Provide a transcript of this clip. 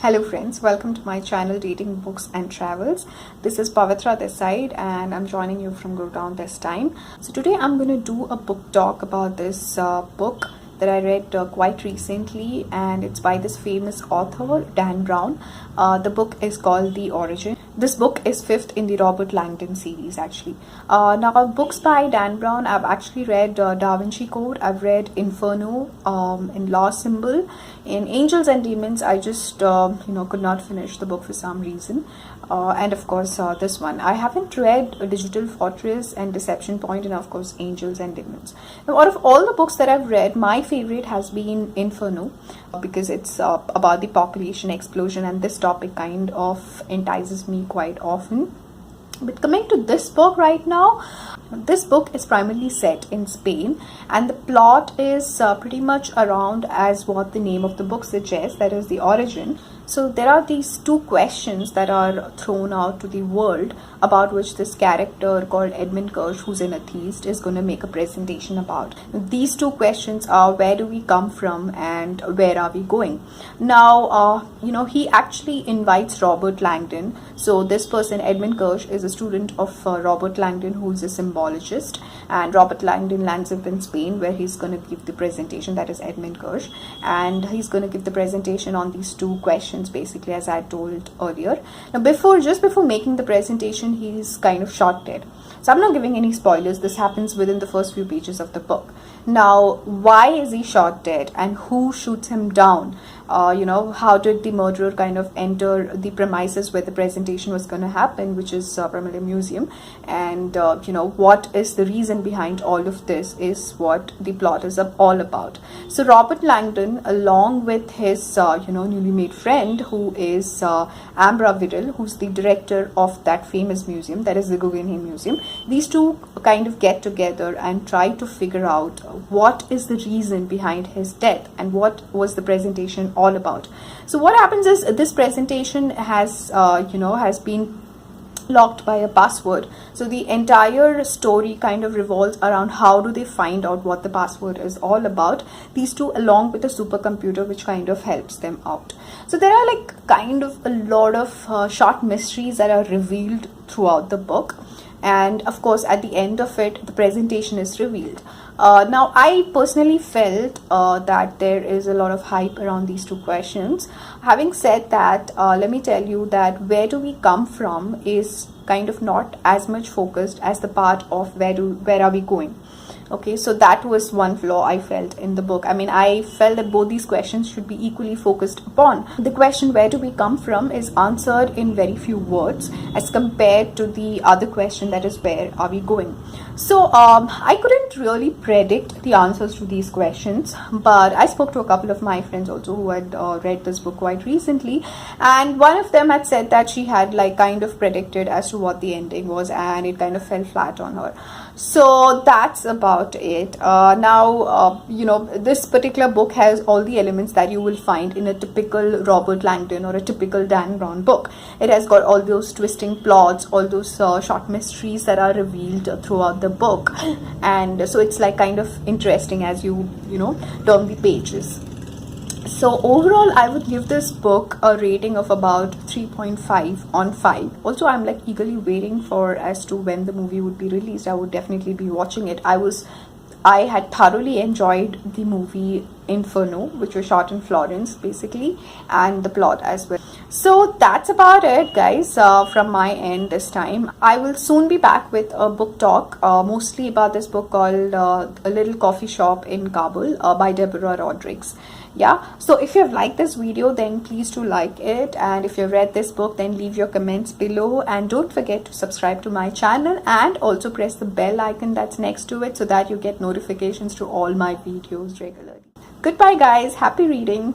Hello friends, welcome to my channel Dating Books and Travels. This is Pavitra this side and I'm joining you from Gurgaon this time. So today I'm going to do a book talk about this book that I read quite recently, and it's by this famous author Dan Brown. The book is called The Origin. This book is fifth in the Robert Langdon series actually. Now books by Dan Brown, I've actually read Da Vinci Code, I've read Inferno, in Law Symbol. In Angels and Demons, I just could not finish the book for some reason. And of course this one. I haven't read Digital Fortress and Deception Point, and of course Angels and Demons. Now out of all the books that I've read, my favorite has been Inferno, because it's about the population explosion, and this topic kind of entices me quite often. But coming to this book right now, this book is primarily set in Spain, and the plot is pretty much around as what the name of the book suggests, that is The Origin. So there are these two questions that are thrown out to the world, about which this character called Edmund Kirsch, who's an atheist, is going to make a presentation about. These two questions are: where do we come from and where are we going? Now, he actually invites Robert Langdon. So this person, Edmund Kirsch, is a student of Robert Langdon, who's a symbologist, and Robert Langdon lands up in Spain, where he's going to give the presentation, that is Edmund Kirsch, and he's going to give the presentation on these two questions, basically, as I told earlier. Now just before making the presentation, he's kind of shot dead. So I'm not giving any spoilers. This happens within the first few pages of the book. Now, why is he shot dead and who shoots him down? How did the murderer kind of enter the premises where the presentation was going to happen, which is primarily a museum, and what is the reason behind all of this is what the plot is all about. So Robert Langdon, along with his newly made friend, who is Ambra Vidal, who's the director of that famous museum, that is the Guggenheim Museum, these two kind of get together and try to figure out what is the reason behind his death and what was the presentation all about. So what happens is, this presentation has been locked by a password. So the entire story kind of revolves around how do they find out what the password is all about, these two, along with a supercomputer which kind of helps them out. So there are like kind of a lot of short mysteries that are revealed throughout the book, and of course at the end of it the presentation is revealed. Now I personally felt that there is a lot of hype around these two questions. Having said that, let me tell you that where do we come from is kind of not as much focused as the part of where are we going. Okay, so that was one flaw I felt in the book. I mean, I felt that both these questions should be equally focused upon. The question, where do we come from, is answered in very few words as compared to the other question, that is, where are we going. So I couldn't really predict the answers to these questions, but I spoke to a couple of my friends also who had read this book quite recently, and one of them had said that she had like kind of predicted as to what the ending was, and it kind of fell flat on her. So that's about it. This particular book has all the elements that you will find in a typical Robert Langdon or a typical Dan Brown book. It has got all those twisting plots, all those short mysteries that are revealed throughout the book, and so it's like kind of interesting as you turn the pages. So overall, I would give this book a rating of about 3.5 on 5. Also, I'm like eagerly waiting for as to when the movie would be released. I would definitely be watching it. I had thoroughly enjoyed the movie Inferno, which was shot in Florence basically, and the plot as well. So that's about it, guys, from my end this time. I will soon be back with a book talk, mostly about this book called A Little Coffee Shop in Kabul by Deborah Rodriguez. Yeah, so if you have liked this video, then please do like it, and if you've read this book, then leave your comments below, and don't forget to subscribe to my channel and also press the bell icon that's next to it so that you get notifications to all my videos regularly. Goodbye guys, happy reading.